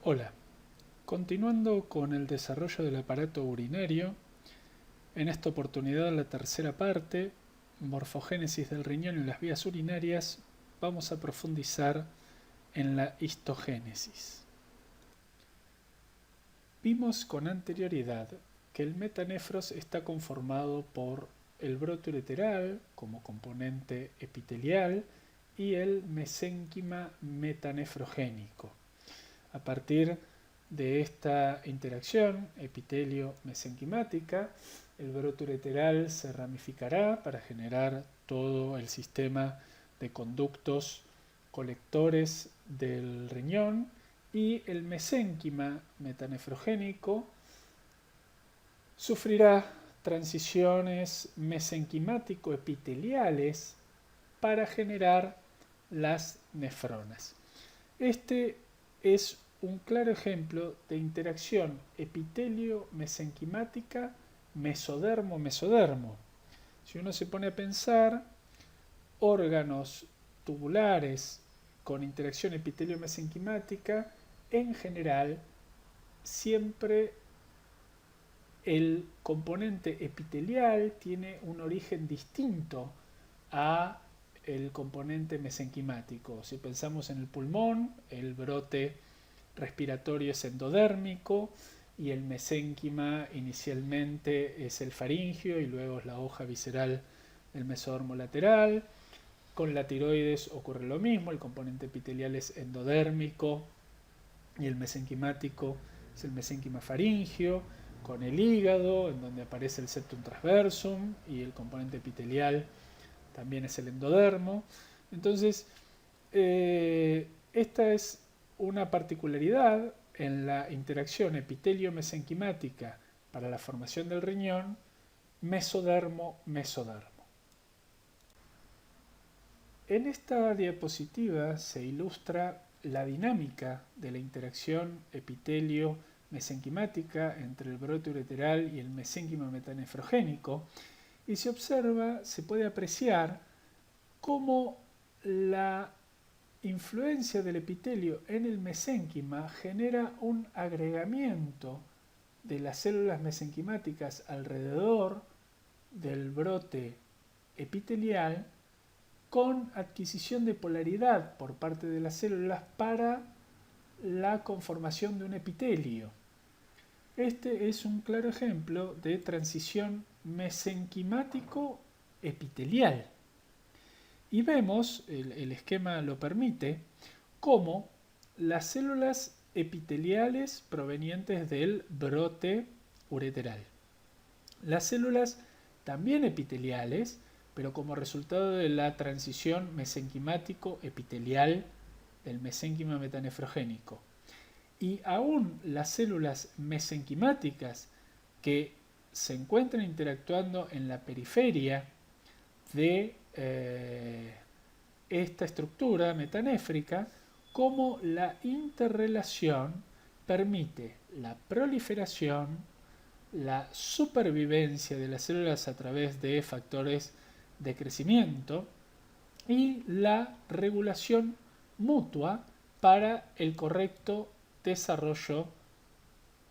Hola, continuando con el desarrollo del aparato urinario, en esta oportunidad la tercera parte, morfogénesis del riñón en las vías urinarias, vamos a profundizar en la histogénesis. Vimos con anterioridad que el metanefros está conformado por el brote ureteral como componente epitelial y el mesénquima metanefrogénico. A partir de esta interacción epitelio-mesenquimática, el brote ureteral se ramificará para generar todo el sistema de conductos colectores del riñón y el mesénquima metanefrogénico sufrirá transiciones mesenquimático-epiteliales para generar las nefronas. Este es un claro ejemplo de interacción epitelio-mesenquimática mesodermo-mesodermo. Si uno se pone a pensar, órganos tubulares con interacción epitelio-mesenquimática, en general, siempre el componente epitelial tiene un origen distinto a el componente mesenquimático. Si pensamos en el pulmón, el brote respiratorio es endodérmico y el mesénquima inicialmente es el faringio y luego es la hoja visceral del mesodermo lateral. Con la tiroides ocurre lo mismo, el componente epitelial es endodérmico y el mesenquimático es el mesénquima faringio. Con el hígado, en donde aparece el septum transversum y el componente epitelial también es el endodermo. Entonces, esta es una particularidad en la interacción epitelio-mesenquimática para la formación del riñón mesodermo-mesodermo. En esta diapositiva se ilustra la dinámica de la interacción epitelio-mesenquimática entre el brote ureteral y el mesénquima metanefrogénico y se observa, se puede apreciar cómo la influencia del epitelio en el mesénquima genera un agregamiento de las células mesenquimáticas alrededor del brote epitelial con adquisición de polaridad por parte de las células para la conformación de un epitelio. Este es un claro ejemplo de transición mesenquimático-epitelial. Y vemos, el esquema lo permite, cómo las células epiteliales provenientes del brote ureteral, las células también epiteliales, pero como resultado de la transición mesenquimático-epitelial del mesénquima metanefrogénico, y aún las células mesenquimáticas que se encuentran interactuando en la periferia de esta estructura metanéfrica, como la interrelación permite la proliferación, la supervivencia de las células a través de factores de crecimiento y la regulación mutua para el correcto desarrollo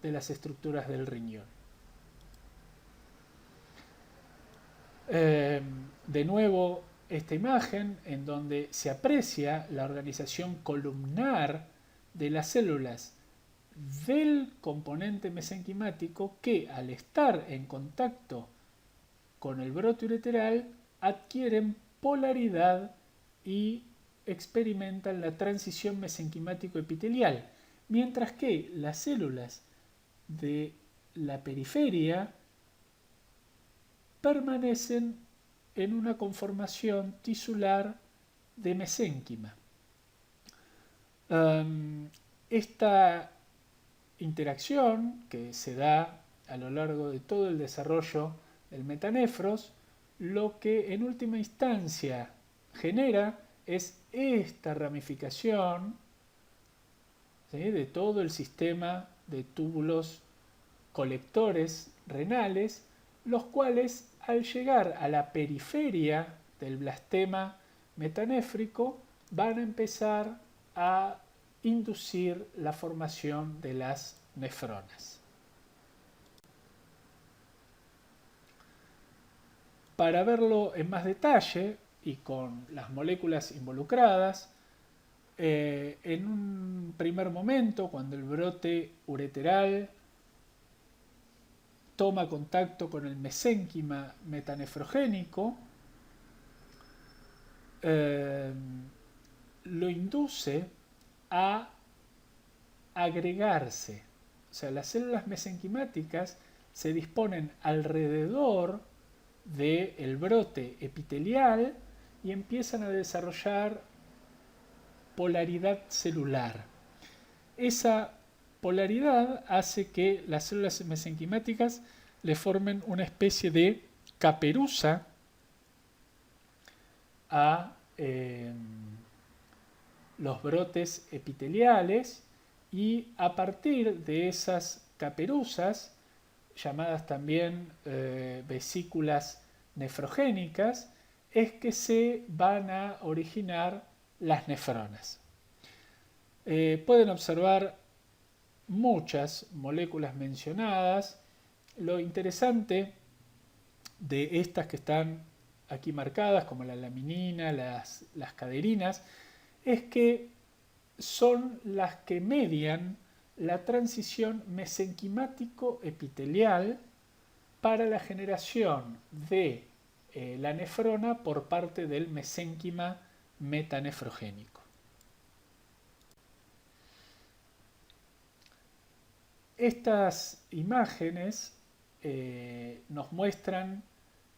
de las estructuras del riñón. De nuevo, esta imagen en donde se aprecia la organización columnar de las células del componente mesenquimático que, al estar en contacto con el brote ureteral, adquieren polaridad y experimentan la transición mesenquimático-epitelial, mientras que las células de la periferia permanecen en una conformación tisular de mesénquima. Esta interacción que se da a lo largo de todo el desarrollo del metanefros, lo que en última instancia genera es esta ramificación, ¿sí?, de todo el sistema de túbulos colectores renales, los cuales al llegar a la periferia del blastema metanéfrico van a empezar a inducir la formación de las nefronas. Para verlo en más detalle y con las moléculas involucradas, en un primer momento, cuando el brote ureteral toma contacto con el mesénquima metanefrogénico, lo induce a agregarse. O sea, las células mesenquimáticas se disponen alrededor del brote epitelial y empiezan a desarrollar polaridad celular. Esa polaridad hace que las células mesenquimáticas le formen una especie de caperuza a los brotes epiteliales, y a partir de esas caperuzas, llamadas también vesículas nefrogénicas, es que se van a originar las nefronas. Pueden observar muchas moléculas mencionadas. Lo interesante de estas que están aquí marcadas, como la laminina, las caderinas, es que son las que median la transición mesenquimático-epitelial para la generación de la nefrona por parte del mesénquima metanefrogénico. Estas imágenes nos muestran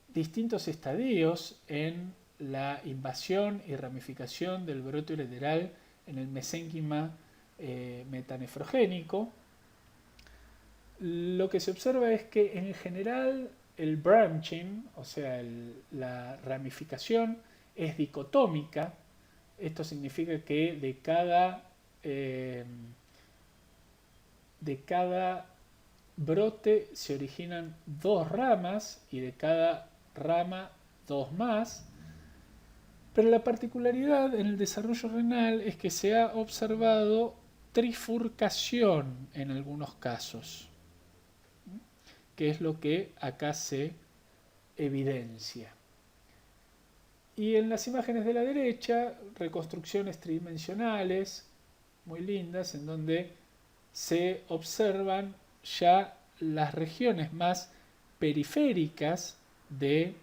distintos estadios en la invasión y ramificación del brote ureteral en el mesénquima metanefrogénico. Lo que se observa es que en general el branching, o sea, la ramificación, es dicotómica. Esto significa que de cada brote se originan dos ramas y de cada rama dos más. Pero la particularidad en el desarrollo renal es que se ha observado trifurcación en algunos casos, que es lo que acá se evidencia. Y en las imágenes de la derecha, reconstrucciones tridimensionales muy lindas, en donde se observan ya las regiones más periféricas de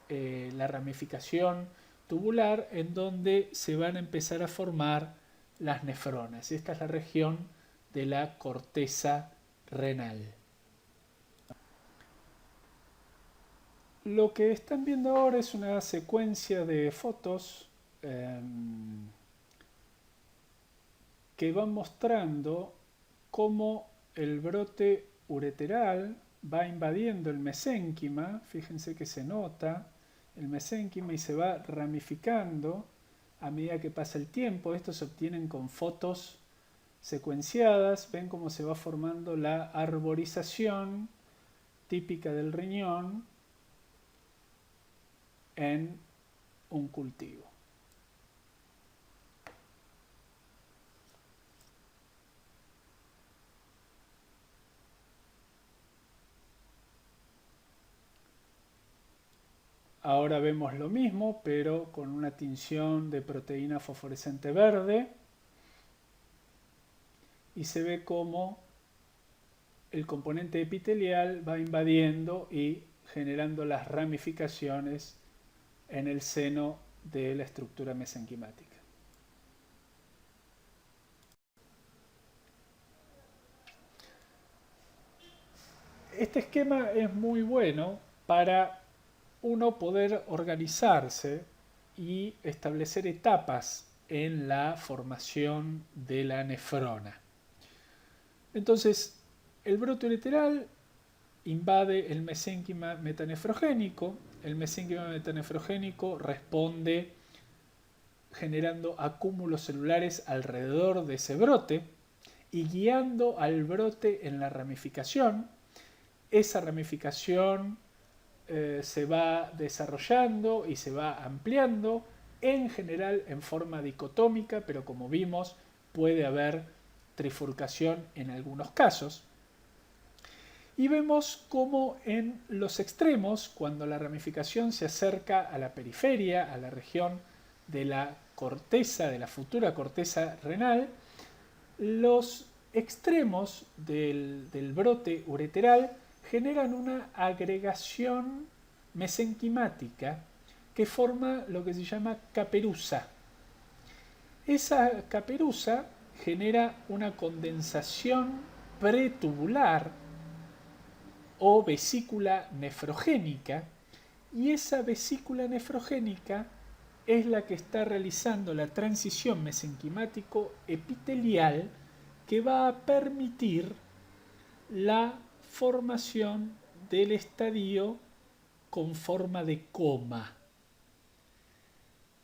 la ramificación tubular, en donde se van a empezar a formar las nefronas. Esta es la región de la corteza renal. Lo que están viendo ahora es una secuencia de fotos que van mostrando cómo el brote ureteral va invadiendo el mesénquima. Fíjense que se nota el mesénquima y se va ramificando a medida que pasa el tiempo. Estos se obtienen con fotos secuenciadas. Ven cómo se va formando la arborización típica del riñón en un cultivo. Ahora vemos lo mismo, pero con una tinción de proteína fosforescente verde, y se ve cómo el componente epitelial va invadiendo y generando las ramificaciones en el seno de la estructura mesenquimática. Este esquema es muy bueno para uno poder organizarse y establecer etapas en la formación de la nefrona. Entonces, el brote ureteral invade el mesénquima metanefrogénico. El mesénquima metanefrogénico responde generando acúmulos celulares alrededor de ese brote y guiando al brote en la ramificación. Esa ramificación se va desarrollando y se va ampliando, en general en forma dicotómica, pero como vimos, puede haber trifurcación en algunos casos. Y vemos cómo en los extremos, cuando la ramificación se acerca a la periferia, a la región de la corteza, de la futura corteza renal, los extremos del brote ureteral generan una agregación mesenquimática que forma lo que se llama caperuza. Esa caperuza genera una condensación pretubular o vesícula nefrogénica, y esa vesícula nefrogénica es la que está realizando la transición mesenquimático-epitelial que va a permitir la formación del estadio con forma de coma.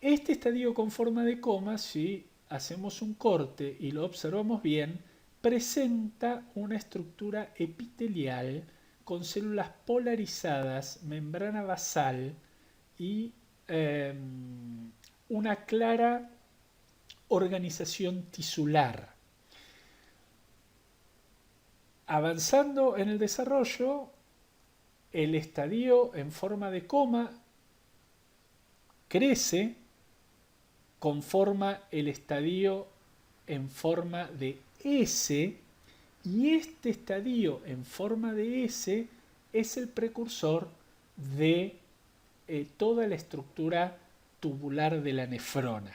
Este estadio con forma de coma, si hacemos un corte y lo observamos bien, presenta una estructura epitelial con células polarizadas, membrana basal y una clara organización tisular. Avanzando en el desarrollo, el estadio en forma de coma crece, conforma el estadio en forma de S, y este estadio en forma de S es el precursor de toda la estructura tubular de la nefrona.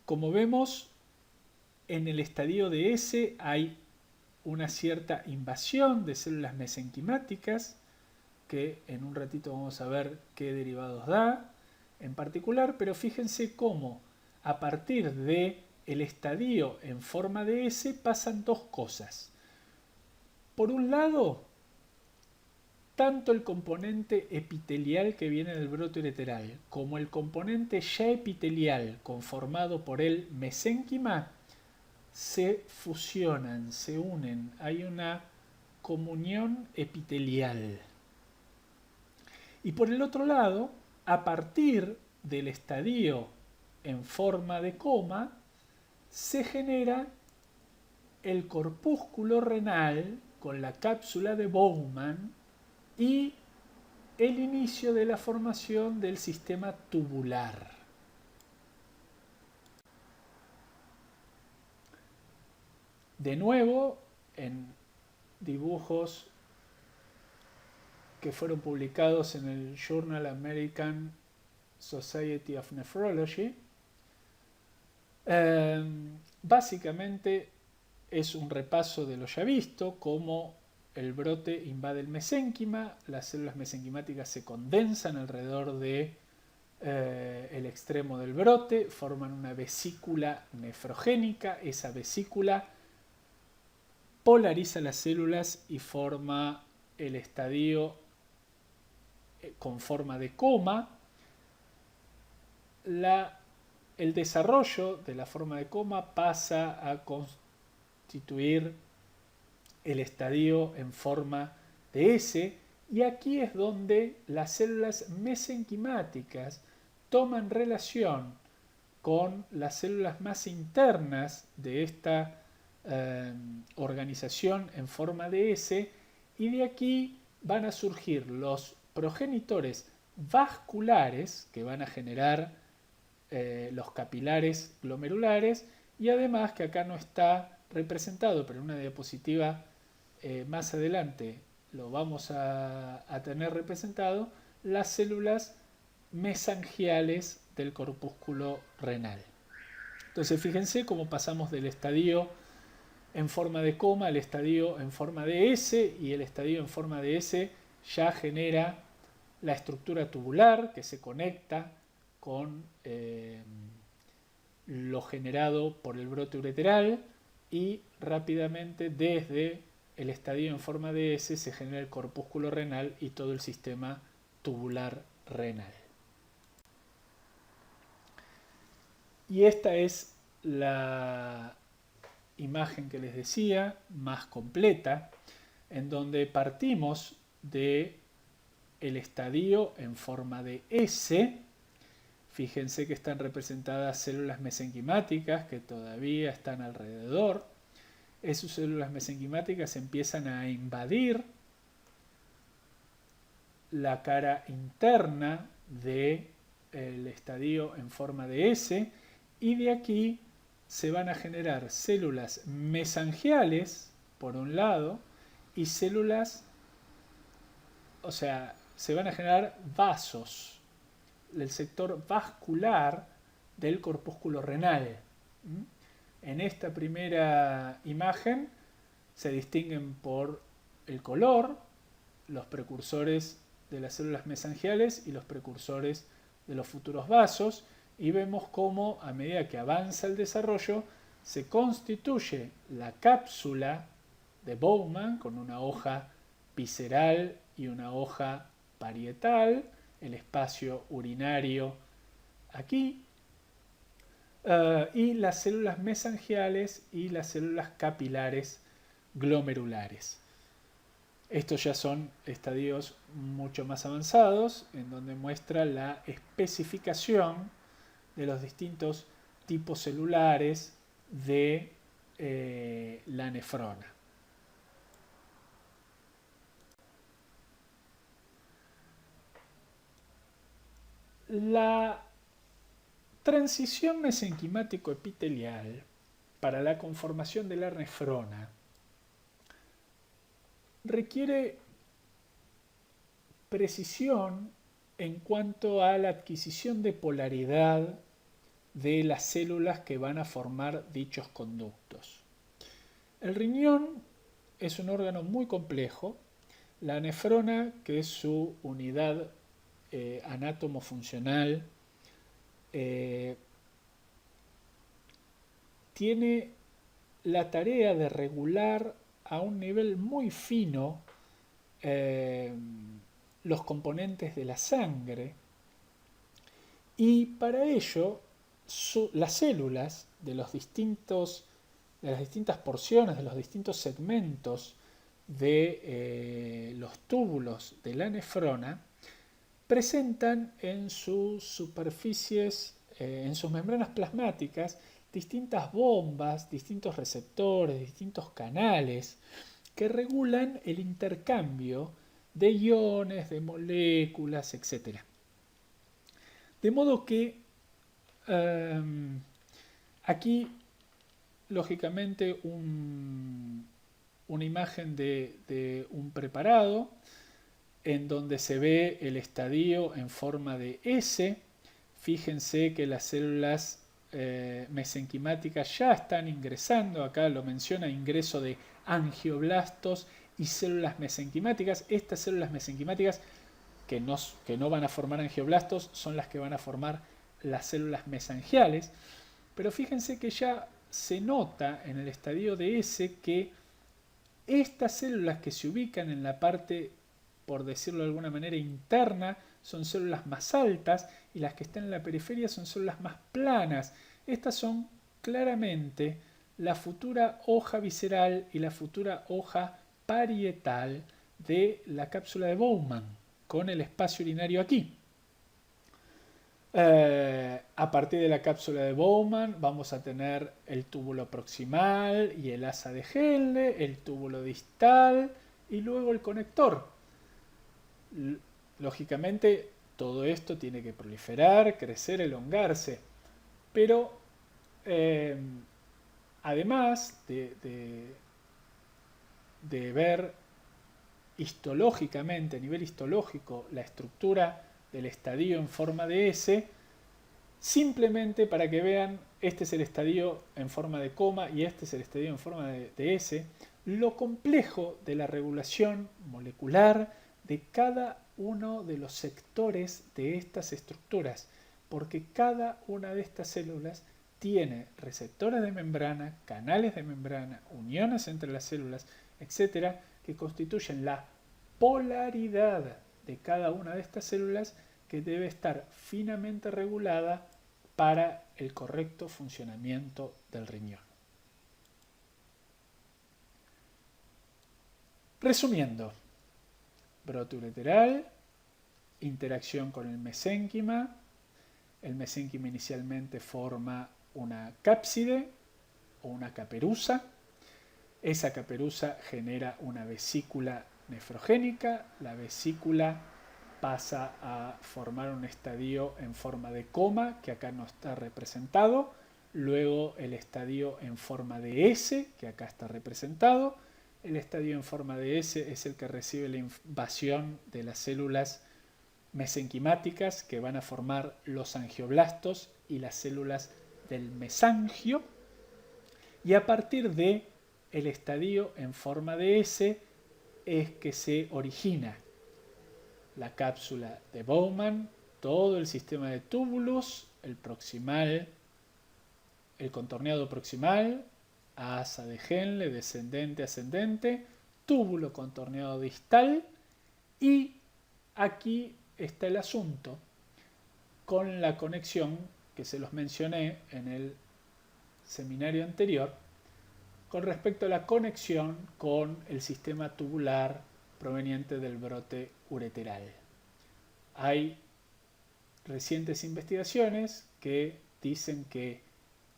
Como vemos, en el estadio de S hay una cierta invasión de células mesenquimáticas, que en un ratito vamos a ver qué derivados da en particular, pero fíjense cómo a partir de el estadio en forma de S pasan dos cosas. Por un lado, tanto el componente epitelial que viene del brote ureteral como el componente ya epitelial conformado por el mesénquima se fusionan, se unen, hay una comunión epitelial. Y por el otro lado, a partir del estadio en forma de coma, se genera el corpúsculo renal con la cápsula de Bowman y el inicio de la formación del sistema tubular. De nuevo, en dibujos que fueron publicados en el Journal American Society of Nephrology, básicamente es un repaso de lo ya visto, cómo el brote invade el mesénquima, las células mesenquimáticas se condensan alrededor de el extremo del brote, forman una vesícula nefrogénica, esa vesícula polariza las células y forma el estadio con forma de coma. El desarrollo de la forma de coma pasa a constituir el estadio en forma de S, y aquí es donde las células mesenquimáticas toman relación con las células más internas de esta organización en forma de S, y de aquí van a surgir los progenitores vasculares que van a generar los capilares glomerulares, y además, que acá no está representado, pero en una diapositiva más adelante lo vamos a tener representado, las células mesangiales del corpúsculo renal. Entonces fíjense cómo pasamos del estadio en forma de coma al estadio en forma de S, y el estadio en forma de S ya genera la estructura tubular que se conecta con lo generado por el brote ureteral, y rápidamente desde el estadio en forma de S se genera el corpúsculo renal y todo el sistema tubular renal. Y esta es la imagen que les decía, más completa, en donde partimos de el estadio en forma de S, Fíjense que están representadas células mesenquimáticas que todavía están alrededor. Esas células mesenquimáticas empiezan a invadir la cara interna del estadio en forma de S, y de aquí se van a generar células mesangiales, por un lado, y células, o sea, se van a generar vasos, el sector vascular del corpúsculo renal. En esta primera imagen se distinguen por el color los precursores de las células mesangiales y los precursores de los futuros vasos, y vemos cómo a medida que avanza el desarrollo se constituye la cápsula de Bowman con una hoja visceral y una hoja parietal, el espacio urinario aquí, y las células mesangiales y las células capilares glomerulares. Estos ya son estadios mucho más avanzados, en donde muestra la especificación de los distintos tipos celulares de la nefrona. La transición mesenquimático-epitelial para la conformación de la nefrona requiere precisión en cuanto a la adquisición de polaridad de las células que van a formar dichos conductos. El riñón es un órgano muy complejo. La nefrona, que es su unidad anátomo-funcional, tiene la tarea de regular a un nivel muy fino los componentes de la sangre, y para ello las células de las distintas porciones, de los distintos segmentos de los túbulos de la nefrona presentan en sus superficies, en sus membranas plasmáticas, distintas bombas, distintos receptores, distintos canales que regulan el intercambio de iones, de moléculas, etc. De modo que aquí, lógicamente, una imagen de un preparado en donde se ve el estadio en forma de S. Fíjense que las células mesenquimáticas ya están ingresando, acá lo menciona, ingreso de angioblastos y células mesenquimáticas. Estas células mesenquimáticas que no van a formar angioblastos son las que van a formar las células mesangiales, pero fíjense que ya se nota en el estadio de S que estas células que se ubican en la parte, por decirlo de alguna manera, interna, son células más altas, y las que están en la periferia son células más planas. Estas son claramente la futura hoja visceral y la futura hoja parietal de la cápsula de Bowman, con el espacio urinario aquí. A partir de la cápsula de Bowman vamos a tener el túbulo proximal y el asa de Henle, el túbulo distal y luego el conector. Lógicamente todo esto tiene que proliferar, crecer, elongarse, pero además de ver histológicamente, a nivel histológico, la estructura del estadio en forma de S, simplemente para que vean, este es el estadio en forma de coma y este es el estadio en forma de S, lo complejo de la regulación molecular de cada uno de los sectores de estas estructuras, porque cada una de estas células tiene receptores de membrana, canales de membrana, uniones entre las células, etcétera, que constituyen la polaridad de cada una de estas células, que debe estar finamente regulada para el correcto funcionamiento del riñón. Resumiendo, brote ureteral, interacción con el mesénquima, El mesénquima inicialmente forma una cápside o una caperuza. Esa caperuza genera una vesícula nefrogénica. La vesícula pasa a formar un estadio en forma de coma, que acá no está representado. Luego el estadio en forma de S, que acá está representado. El estadio en forma de S es el que recibe la invasión de las células mesenquimáticas que van a formar los angioblastos y las células del mesangio. Y a partir de el estadio en forma de S es que se origina la cápsula de Bowman, todo el sistema de túbulos, el proximal, el contorneado proximal, asa de Henle, descendente, ascendente, túbulo contorneado distal, y aquí está el asunto con la conexión que se los mencioné en el seminario anterior con respecto a la conexión con el sistema tubular proveniente del brote ureteral. Hay recientes investigaciones que dicen que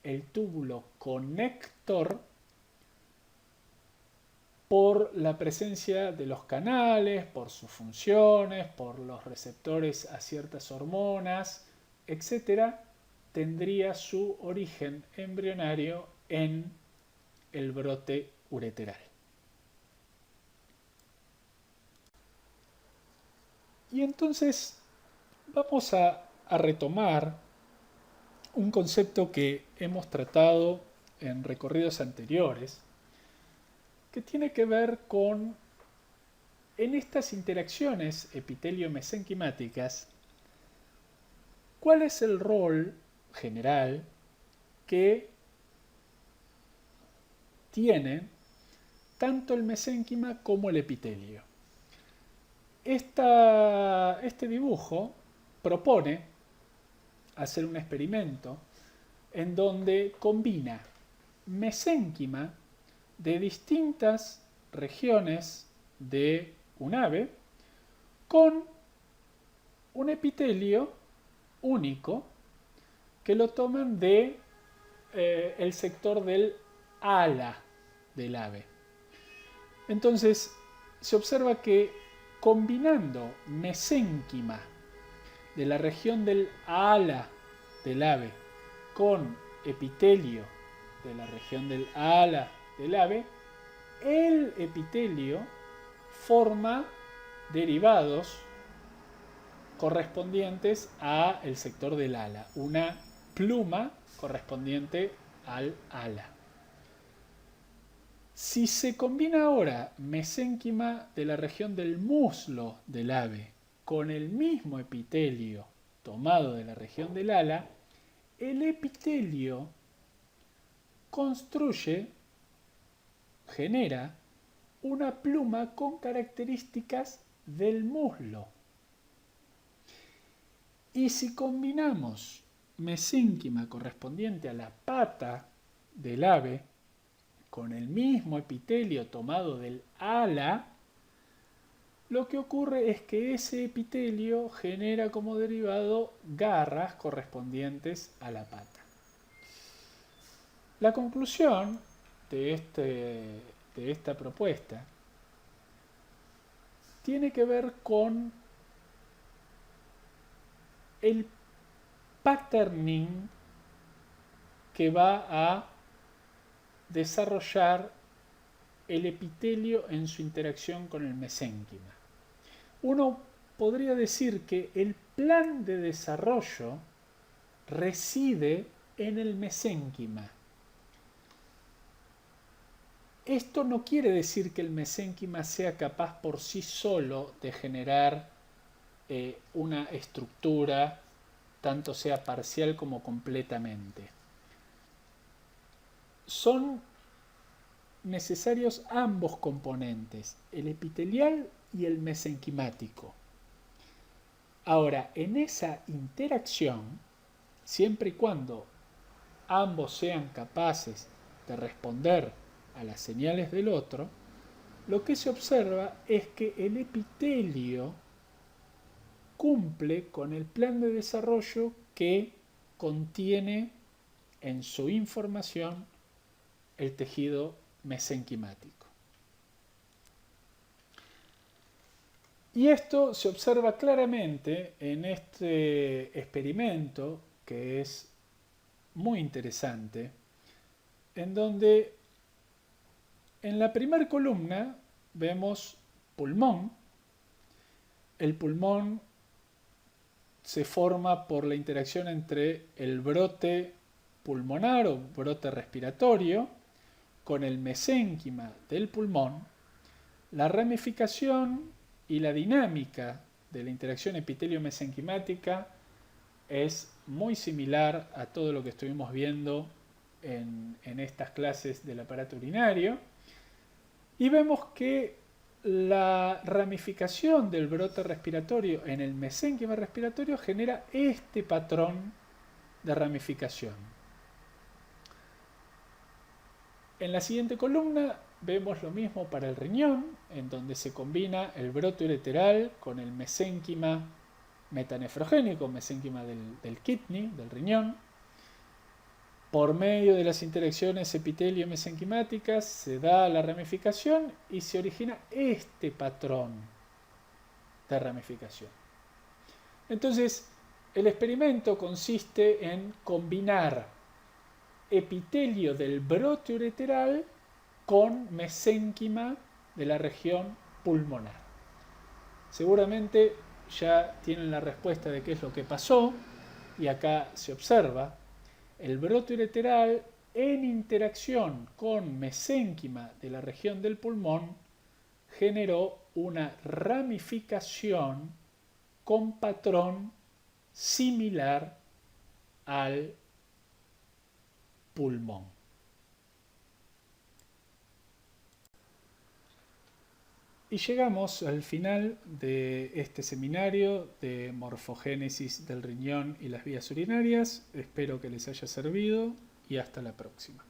el túbulo conector, por la presencia de los canales, por sus funciones, por los receptores a ciertas hormonas, etc., tendría su origen embrionario en el brote ureteral. Y entonces vamos a retomar un concepto que hemos tratado en recorridos anteriores, que tiene que ver con, en estas interacciones epitelio-mesenquimáticas, cuál es el rol general que tiene tanto el mesénquima como el epitelio. Este dibujo propone hacer un experimento en donde combina mesénquima de distintas regiones de un ave con un epitelio único que lo toman de el sector del ala del ave. Entonces se observa que combinando mesénquima de la región del ala del ave con epitelio de la región del ala del ave, el epitelio forma derivados correspondientes al sector del ala, una pluma correspondiente al ala. Si se combina ahora mesénquima de la región del muslo del ave con el mismo epitelio tomado de la región del ala, el epitelio genera una pluma con características del muslo. Y si combinamos mesénquima correspondiente a la pata del ave con el mismo epitelio tomado del ala, lo que ocurre es que ese epitelio genera como derivado garras correspondientes a la pata. La conclusión de esta propuesta tiene que ver con el patterning que va a desarrollar el epitelio en su interacción con el mesénquima. Uno podría decir que el plan de desarrollo reside en el mesénquima. Esto no quiere decir que el mesénquima sea capaz por sí solo de generar una estructura, tanto sea parcial como completamente. Son necesarios ambos componentes, el epitelial y el mesenquimático. Ahora, en esa interacción, siempre y cuando ambos sean capaces de responder a las señales del otro, lo que se observa es que el epitelio cumple con el plan de desarrollo que contiene en su información el tejido mesenquimático. Y esto se observa claramente en este experimento, que es muy interesante, en donde en la primera columna vemos pulmón. El pulmón se forma por la interacción entre el brote pulmonar o brote respiratorio con el mesénquima del pulmón. La ramificación y la dinámica de la interacción epitelio-mesenquimática es muy similar a todo lo que estuvimos viendo en estas clases del aparato urinario. Y vemos que la ramificación del brote respiratorio en el mesénquima respiratorio genera este patrón de ramificación. En la siguiente columna vemos lo mismo para el riñón, en donde se combina el brote ureteral con el mesénquima metanefrogénico, mesénquima del kidney, del riñón. Por medio de las interacciones epitelio-mesenquimáticas se da la ramificación y se origina este patrón de ramificación. Entonces, el experimento consiste en combinar epitelio del brote ureteral con mesénquima de la región pulmonar. Seguramente ya tienen la respuesta de qué es lo que pasó, y acá se observa el brote ureteral en interacción con mesénquima de la región del pulmón generó una ramificación con patrón similar al pulmón. Y llegamos al final de este seminario de morfogénesis del riñón y las vías urinarias. Espero que les haya servido y hasta la próxima.